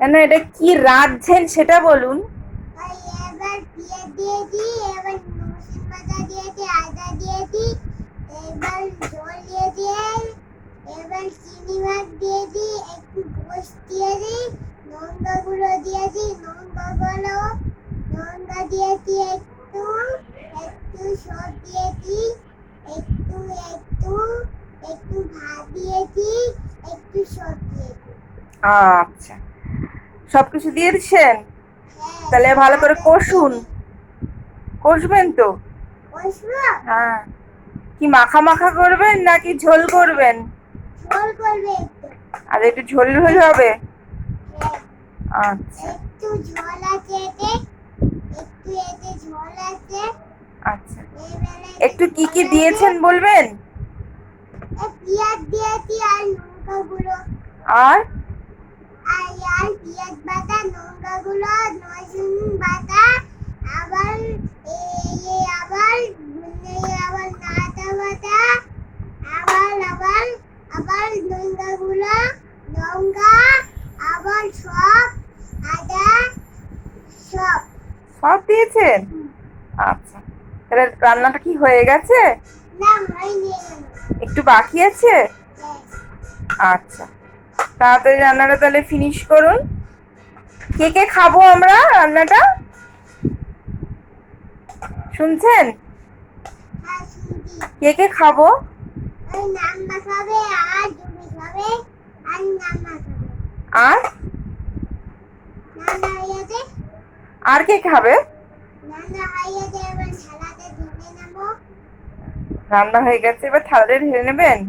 কেন, এটা কি রাঁধছেন সেটা বলুন। এবার পেঁয়াজ দিয়েছি, এবার রসুন বাটা দিয়েছি, আদা দিয়েছি, এবার জল দিয়েছি, এবার চিনি ভাগ দিয়েছি, একটু গোস্ত দিয়েছি, লঙ্কা গুঁড়ো দিয়েছি, লঙ্কা দিয়েছি, একটু একটু সব দিয়েছি, একটু একটু একটু ভাত দিয়েছি, একটু সব দিয়েছি। আচ্ছা, সবকিছু দিয়ে দিচ্ছেন। হ্যাঁ, তাহলে ভালো করে কষুন। কষবেন তো? কষবো? হ্যাঁ। কি মাখা মাখা করবেন নাকি ঝোল করবেন? ঝোল করবে একটু। আর একটু ঝোল হয়ে যাবে। হ্যাঁ, আচ্ছা একটু ঝোল আছে এতে, একটু এতে ঝোল আছে, আচ্ছা, এবারে একটু কি ঝোল কি আছে, দিয়েছেন বলবেন? পেঁয়াজ দিয়েছি আর লঙ্কা গুঁড়ো, আর আর পেঁয়াজ বাটা, লঙ্কা গুঁড়ো, রসুন বাটা, আবার আবার আবার আদা বাটা, আবার আবার আবার লঙ্কা গুঁড়ো, লঙ্কা, আবার সব আদা সব। সব দিয়েছেন? আচ্ছা, তাহলে রান্নাটা কি হয়ে গেছে? না, হয়নি এখনো। একটু বাকি আছে? হ্যাঁ, আচ্ছা, তাড়াতাড়ি রান্নাটা তাহলে ফিনিশ করুন। কে কে খাবো আমরা রান্নাটা? শুনছেন? হ্যাঁ শুনছি। কে কে খাবো? ওই নাম্বা খাবে, আর তুমি খাবে, আর নাম্বা খাবে। আর নানা হইয়াছে, আর কে খাবে? নানা হইয়াছে, এবার সালাদে ঢেলে নেবো। রান্না হয়ে গেছে, এবার থালাতে ঢেলে নেবেন।